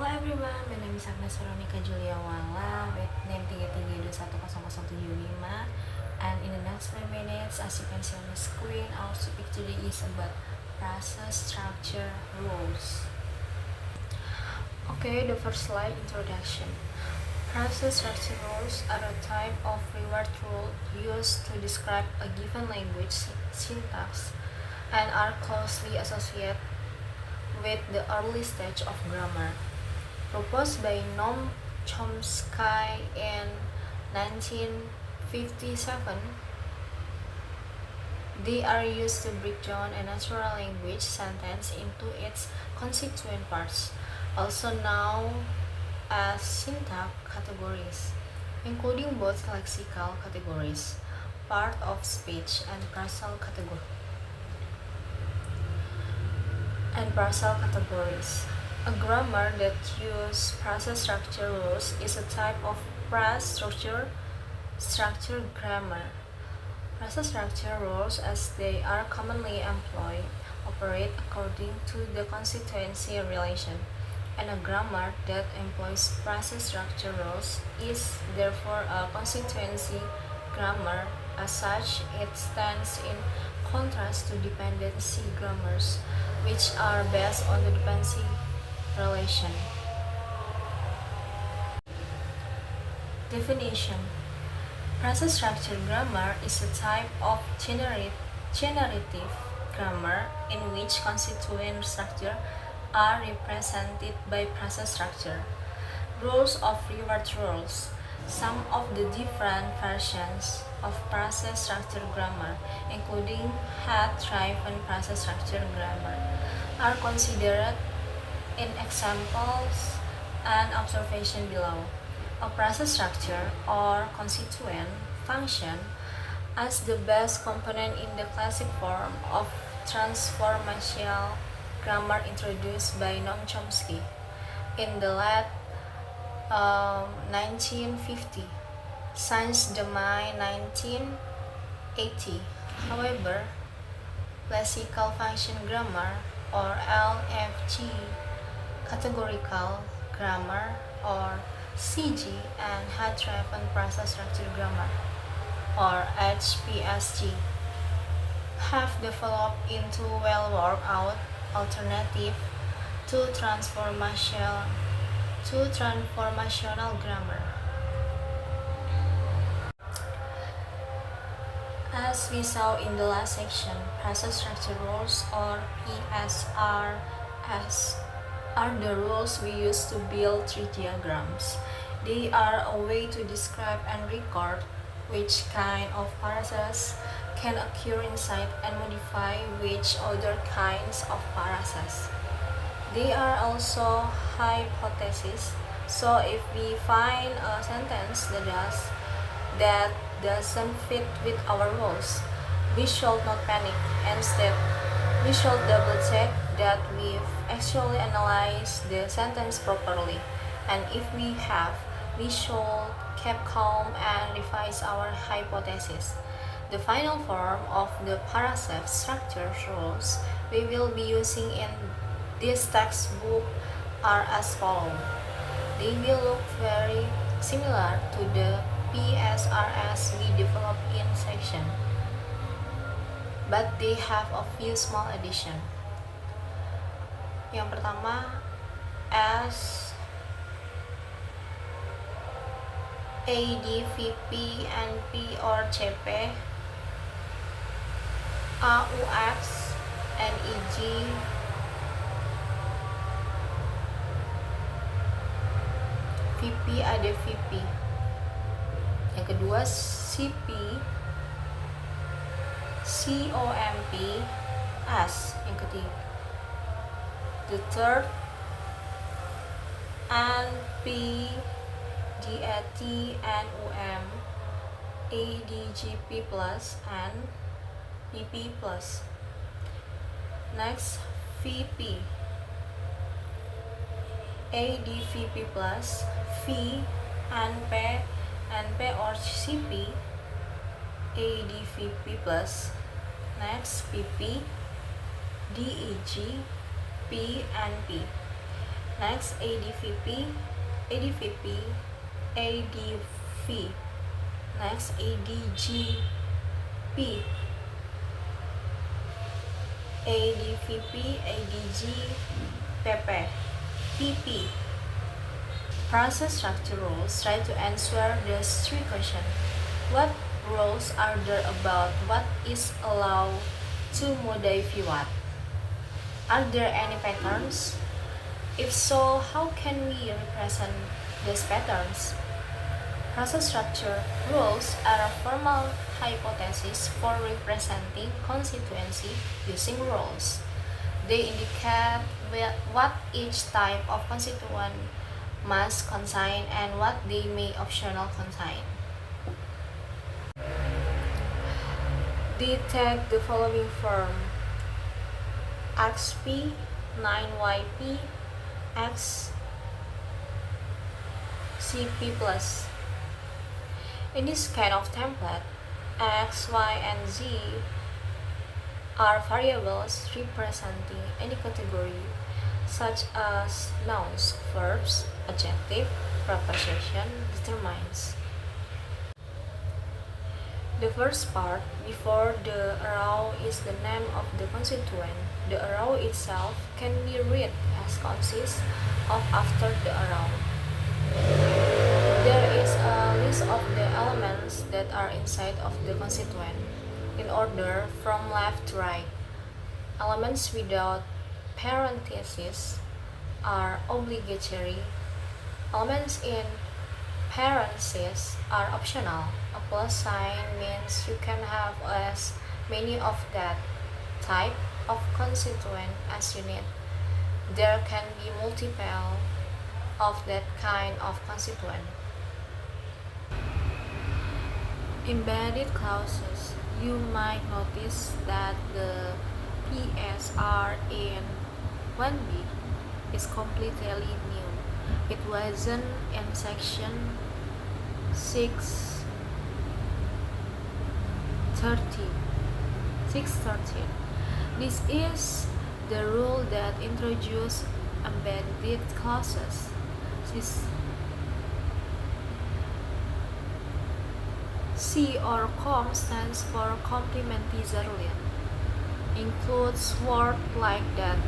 Hello everyone, my name is Agnes Veronica Julia Wala with name 33210175, and in the next 5 minutes, as you can see on the screen, our topic today is about process structure rules. Okay, the first slide, introduction. Process structure rules are a type of reward rule used to describe a given language syntax and are closely associated with the early stage of grammar. Proposed by Noam Chomsky in 1957, they are used to break down a natural language sentence into its constituent parts, also known as syntax categories, including both lexical categories, part of speech, and parcel categories. A grammar that uses process structure rules is a type of structured grammar. Process structure rules, as they are commonly employed, operate according to the constituency relation, and a grammar that employs process structure rules is therefore a constituency grammar. As such, it stands in contrast to dependency grammars, which are based on the dependency relation. Definition: process structure grammar is a type of generative grammar in which constituent structure are represented by process structure. Rules of reward rules. Some of the different versions of process structure grammar, including head-driven process structure grammar, are considered in examples and observation below. A process structure or constituent function as the best component in the classic form of transformational grammar introduced by Noam Chomsky in the late 1950, Saint-Germain 1980. However, classical function grammar or LFG, categorical grammar or CG, and head-driven process structure grammar or HPSG have developed into well-worked-out alternative to transformational grammar. As we saw in the last section, process structure rules or PSRS are the rules we use to build tree diagrams. They are a way to describe and record which kind of process can occur inside and modify which other kinds of process. They are also hypotheses, so if we find a sentence that doesn't fit with our rules, we should not panic. Instead, we should double check that we've actually analyzed the sentence properly, and if we have, we should keep calm and revise our hypothesis. The final form of the paragraph structure rules we will be using in this textbook are as follows. They will look very similar to the PSRS we developed in section, but they have a few small additions. Yang pertama, S, AD, VP, NP, or CP, AUX, NEG, VP ada VP. Yang kedua, CP, COMP, S. Yang ketiga, the third, NP, DAT, NUM, ADGP plus, and PP plus. Next, VP, ADVP plus, V, NP, NP or CP, ADVP plus. Next, PP, DEG, P, and P. Next, ADVP, ADVP, ADV. Next, ADGP, ADVP, ADGPP, PP. Process structure rules try to answer these three questions. What rules are there about what is allowed to modify what? Are there any patterns? If so, how can we represent these patterns? Process structure rules are a formal hypothesis for representing constituency using rules. They indicate what each type of constituent must contain and what they may optional contain. They take the following form: XP, 9YP, XCP plus. In this kind of template, X, Y, and Z are variables representing any category such as nouns, verbs, adjective, preposition, determines. The first part before the arrow is the name of the constituent. The arrow itself can be read as consists of after the arrow. There is a list of the elements that are inside of the constituent in order from left to right. Elements without parentheses are obligatory. Elements in parentheses are optional. A plus sign means you can have as many of that type of constituent as you need. There can be multiple of that kind of constituent. Embedded clauses. You might notice that the PSR in 1B is completely new. It wasn't in section 613. This is the rule that introduced embedded clauses. C or COM stands for complementary. Includes words like that,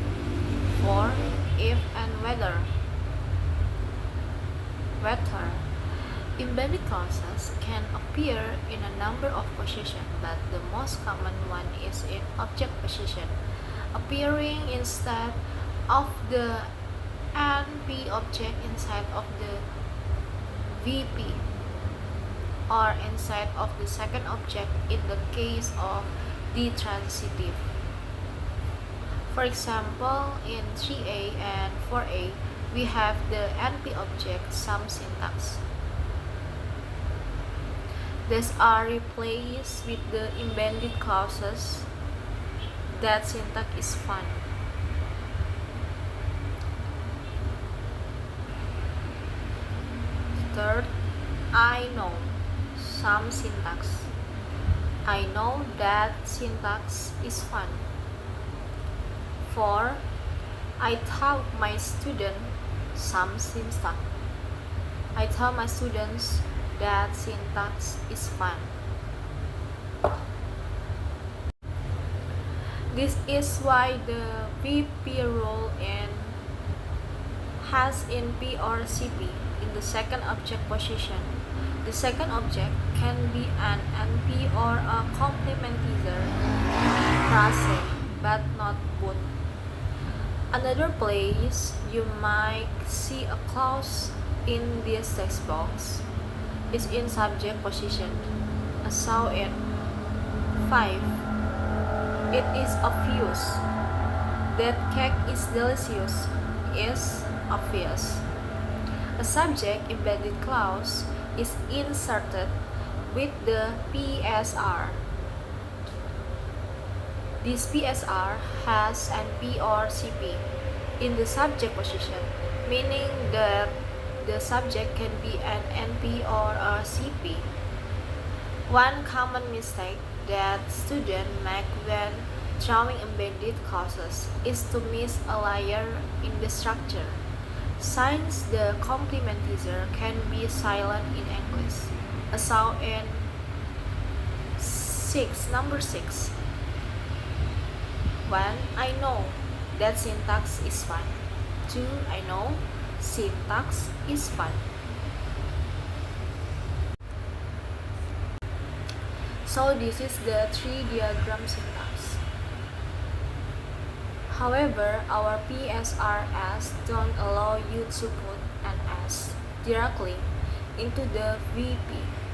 for, if, and whether. Embedded clauses can appear in a number of positions, but the most common one is in object position, appearing instead of the NP object inside of the VP, or inside of the second object in the case of the transitive. For example, in 3A and 4A, we have the NP object some syntax. These are replaced with the embedded clauses. That syntax is fun. Third, I know some syntax. I know that syntax is fun. 4. I taught my student some syntax. I tell my students that syntax is fun. This is why the VP rule has in P or CP in the second object position. The second object can be an NP or a complementizer phrase, but not both. Another place you might see a clause in this text box is in subject position, as saw in 5. It is obvious that cake is delicious is obvious. A subject embedded clause is inserted with the PSR. This PSR has an P or CP in the subject position, meaning that the subject can be an NP or a CP. One common mistake that students make when drawing embedded clauses is to miss a layer in the structure. Since the complementizer can be silent in English, a sound in number 6. 1. I know that syntax is fun. 2. I know syntax is fun. So this is the tree diagram syntax. However, our PSRS don't allow you to put an S directly into the VP.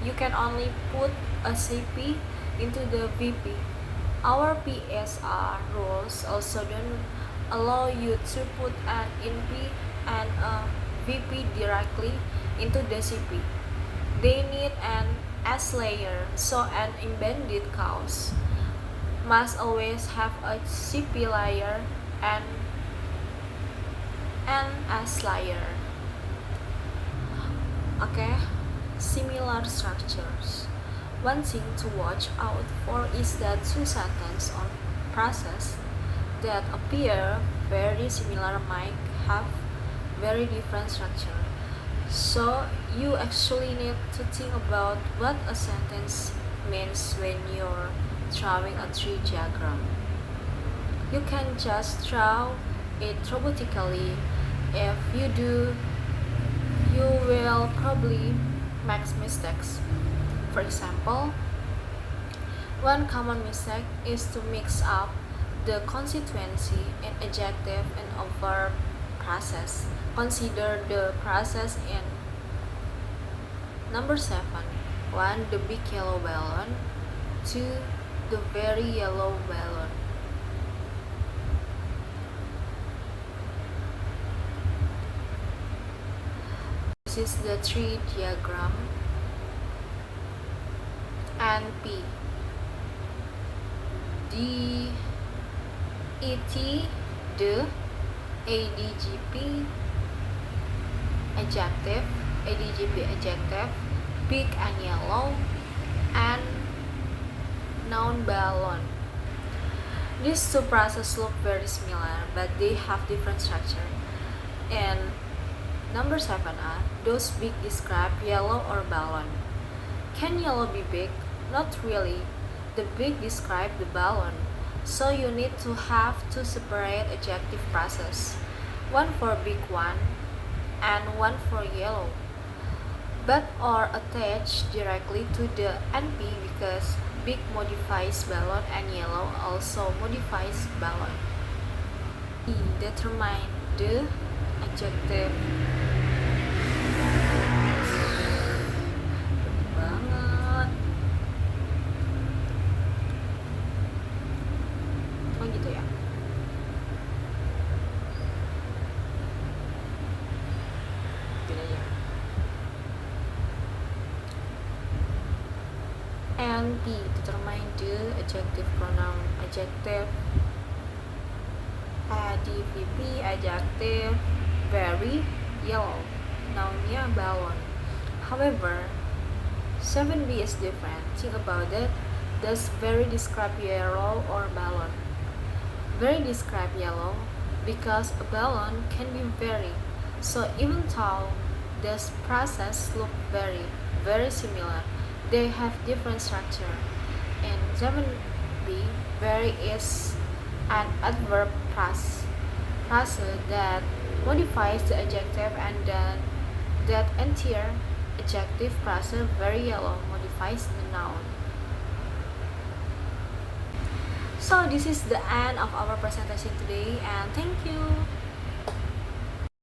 You can only put a CP into the VP. Our PSR rules also don't allow you to put an NP and a VP directly into the CP. They need an S layer, so an embedded cause must always have a CP layer and an S layer. Okay, similar structures. One thing to watch out for is that two sentences or phrases that appear very similar might have very different structure. So you actually need to think about what a sentence means when you're drawing a tree diagram. You can just draw it robotically. If you do, you will probably make mistakes. For example, one common mistake is to mix up the constituency in adjective and a verb process. Consider the process in number 7. 1. The big yellow balloon. 2. The very yellow balloon. This is the tree diagram. And P. D. E.T. The. ADGP adjective, ADGP adjective, big and yellow, and noun balloon. These two processes look very similar, but they have different structure. And number 7 are those big describe yellow or balloon. Can yellow be big? Not really. The big describe the balloon. So you need to have two separate adjective process, one for big one and one for yellow, but are attached directly to the NP because big modifies balloon and yellow also modifies balloon. Determine the adjective. Gitu ya. Gini ya. And P, determine the adjective pronoun. Adjective ADVP, adjective very yellow, nounnya balloon. However, 7B is different. Think about it. Does very describe yellow or balloon? Very describe yellow because a balloon can be very. So even though this process look very similar, they have different structure. In 7B, very is an adverb phrase that modifies the adjective, and then that entire adjective phrase very yellow modifies the noun. So this is the end of our presentation today, and thank you.